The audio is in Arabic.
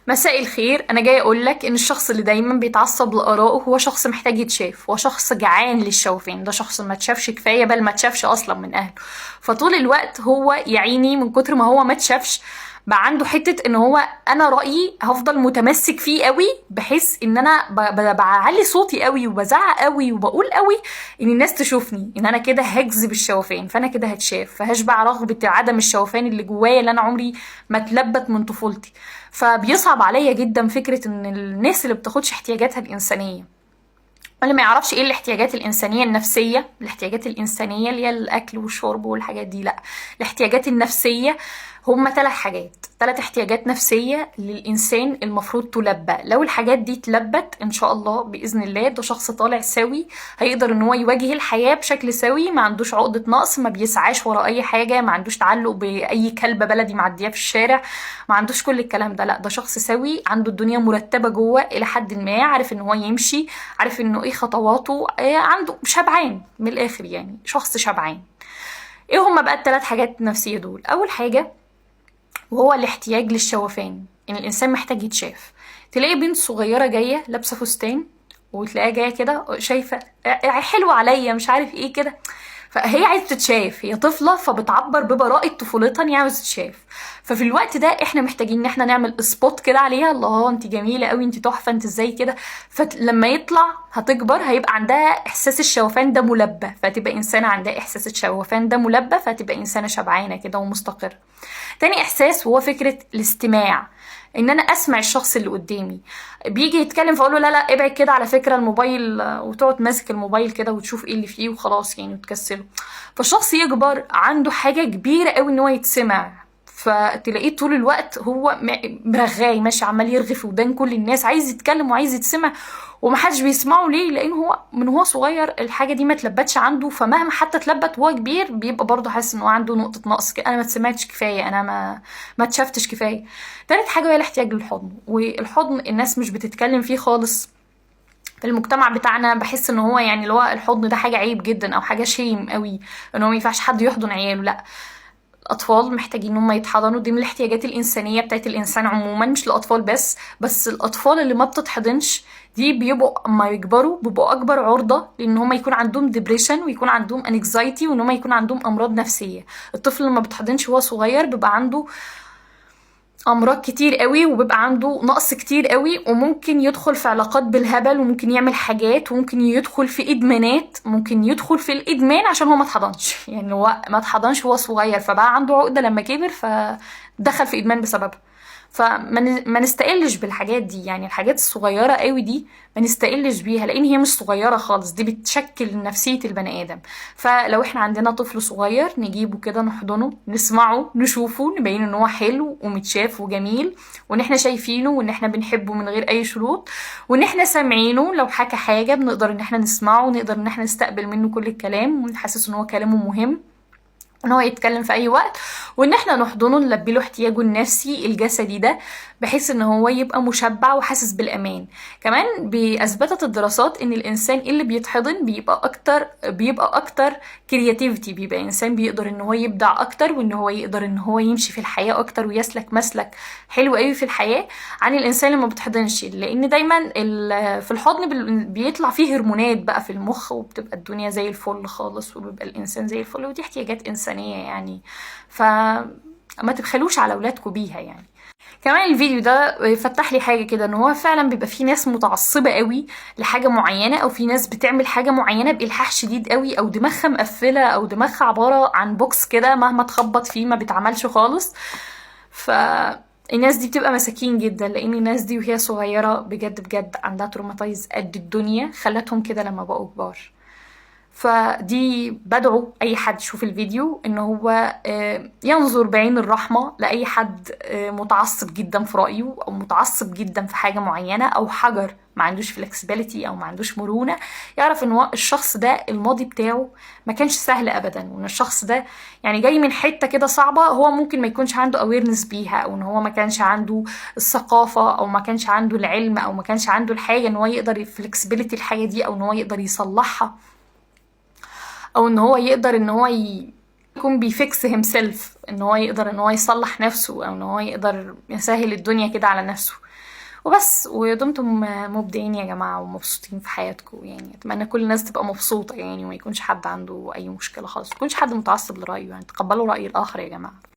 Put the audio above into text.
مساء الخير. انا جاي اقول لك ان الشخص اللي دايما بيتعصب لارائه هو شخص محتاج يتشاف، هو شخص جعان للشوفان، ده شخص ما تشافش كفايه، بل ما تشافش اصلا من اهله. فطول الوقت هو يعيني من كتر ما هو ما تشافش، بقى عنده حته ان هو انا رايي هفضل متمسك فيه قوي، بحيث ان انا بعلي صوتي قوي وبزعق قوي وبقول قوي ان الناس تشوفني، ان انا كده هجذب الشوفان، فانا كده هتشاف، فهشبع رغبه عدم الشوفان اللي جوايا اللي انا عمري ما اتلبت من طفولتي. فبيصعب عليا جدا فكرة ان الناس اللي بتاخدش احتياجاتها الانسانية، اللي ما يعرفش ايه الاحتياجات الانسانية النفسية، الاحتياجات الانسانية اللي هي الاكل والشرب والحاجات دي، لا، الاحتياجات النفسية هما 3 حاجات، 3 احتياجات نفسية للإنسان المفروض تلبى. لو الحاجات دي اتلبت إن شاء الله بإذن الله ده شخص طالع سوي، هيقدر إن هو يواجه الحياة بشكل سوي، ما عندوش عقدة نقص، ما بيسعاش ورا أي حاجة، ما عندوش تعلق بأي كلبة بلدي معدية في الشارع، ما عندوش كل الكلام ده. لا، ده شخص سوي، عنده الدنيا مرتبة جوه إلى حد ما، عارف إن هو يمشي، عارف إنه إيه خطواته، عنده شبعان من الآخر، يعني شخص شبعان. ايه هما بقى ال3 حاجات النفسية دول؟ أول حاجة وهو الاحتياج للشوفان، ان الانسان محتاج يتشاف. تلاقي بنت صغيره جايه لابسه فستان، وتلاقيها جايه كده شايفه حلوه عليا مش عارف ايه كده، فهي عايزه تتشاف، هي طفله فبتعبر ببراءه طفولتها ان هي عايزه تتشاف. ففي الوقت ده احنا محتاجين ان احنا نعمل سبوت كده عليها، الله انت جميله قوي، انت تحفه، انت ازاي كده. فلما يطلع هتكبر هيبقى عندها احساس الشوفان ده ملبى، فتبقى انسانه عندها احساس الشوفان ده ملبى، فتبقى انسانه شبعانه كده ومستقره. تاني احساس وهو فكره الاستماع، ان انا اسمع الشخص اللي قدامي بيجي يتكلم فاقول له لا لا ابعد كده على فكره الموبايل، وتقعد ماسك الموبايل كده وتشوف ايه اللي فيه وخلاص يعني وتكسله. فالشخص يكبر عنده حاجه كبيره قوي ان هو يتسمع، فتلاقيه طول الوقت هو مرغاي ماشي عمال يرغي في ودان كل الناس، عايز يتكلم وعايز يتسمع، ومحدش بيسمعه. ليه؟ لان هو من هو صغير الحاجه دي ما اتلبتش عنده، فمهما حتى اتلبت وهو كبير بيبقى برضه حاسس ان هو عنده نقطه نقص كده، انا ما اتسمعتش كفايه، انا ما اتشفتش كفايه. تالت حاجه هي الاحتياج للحضن، والحضن الناس مش بتتكلم فيه خالص في المجتمع بتاعنا. بحس ان هو يعني اللي هو الحضن ده حاجه عيب جدا او حاجه شيم قوي، ان هو ما ينفعش حد يحضن عياله. لا، الاطفال محتاجين ان هم يتحضنوا، دي من الاحتياجات الانسانيه بتاعت الانسان عموما، مش الاطفال بس. بس الاطفال اللي ما بتتحضنش دي بيبقوا اما يكبروا بيبقوا اكبر عرضه لان هم يكون عندهم ديبريشن ويكون عندهم انكزايتي وان هم يكون عندهم امراض نفسيه. الطفل اللي ما بتحضنش وهو صغير بيبقى عنده امراض كتير قوي، وبيبقى عنده نقص كتير قوي، وممكن يدخل في علاقات بالهبل، وممكن يعمل حاجات، وممكن يدخل في ادمانات، ممكن يدخل في الادمان عشان هو ما اتحضنش، يعني هو ما اتحضنش وهو صغير فبقى عنده عقدة لما كبر فدخل في ادمان بسببها. ما نستقلش بالحاجات دي، يعني الحاجات الصغيرة قوي دي ما نستقلش بيها، لان هي مش صغيرة خالص، دي بتشكل نفسية البني ادم. فلو احنا عندنا طفل صغير نجيبه كده نحضنه، نسمعه، نشوفه، نبين ان هو حلو ومتشاف وجميل، وان احنا شايفينه، وان احنا بنحبه من غير اي شروط، وان احنا سامعينه، لو حكى حاجة بنقدر ان احنا نسمعه، ونقدر ان احنا نستقبل منه كل الكلام ونحسس ان هو كلامه مهم، ان هو يتكلم في اي وقت، وان احنا نحضنه نلبي له احتياجه النفسي الجسدي ده، بحيث ان هو يبقى مشبع وحاسس بالامان. كمان باثبتت الدراسات ان الانسان اللي بيتحضن بيبقى اكتر كرياتيفيتي، بيبقى انسان بيقدر ان هو يبدع اكتر، وان هو يقدر ان هو يمشي في الحياه اكتر ويسلك مسلك حلو قوي في الحياه عن الانسان اللي ما بتحضنش. لان دايما في الحضن بيطلع فيه هرمونات بقى في المخ، وبتبقى الدنيا زي الفل خالص، وبيبقى الانسان زي الفل، ودي احتياجات انسانيه يعني. فما تبخلوش على اولادكم بيها يعني. كمان الفيديو ده فتح لي حاجه كده، ان هو فعلا بيبقى في ناس متعصبه قوي لحاجه معينه، او في ناس بتعمل حاجه معينه بالحاح شديد قوي، او دماغها مقفله، او دماغها عباره عن بوكس كده مهما تخبط فيه ما بيتعملش خالص. فالناس دي بتبقى مساكين جدا، لان الناس دي وهي صغيره بجد بجد عندها تروماتايز قد الدنيا خلتهم كده لما بقوا كبار. فدي بدعو اي حد يشوف الفيديو ان هو ينظر بعين الرحمة لاي حد متعصب جدا في رأيه، او متعصب جدا في حاجة معينة، او حجر ما عندوش فلكسبيليتي او ما عندوش مرونة. يعرف ان هو الشخص ده الماضي بتاعه ما كانش سهل ابدا، وان الشخص ده يعني جاي من حتة كده صعبة، هو ممكن ما يكونش عنده اويرنس بيها، او ان هو ما كانش عنده الثقافة، او ما كانش عنده العلم، او ما كانش عنده الحاجة ان هو يقدر فلكسبيليتي الحاجة دي، او ان هو يقدر يصلحها، او ان هو يقدر ان هو يكون بيفكس هيمسيلف، ان هو يقدر ان هو يصلح نفسه، او ان هو يقدر يسهل الدنيا كده على نفسه وبس. ودمتم مبدعين يا جماعة ومبسوطين في حياتكم، يعني اتمنى كل الناس تبقى مبسوطة يعني، وما يكونش حد عنده اي مشكلة خالص، ما يكونش حد متعصب لرأيه، يعني تقبلوا رأي الآخر يا جماعة.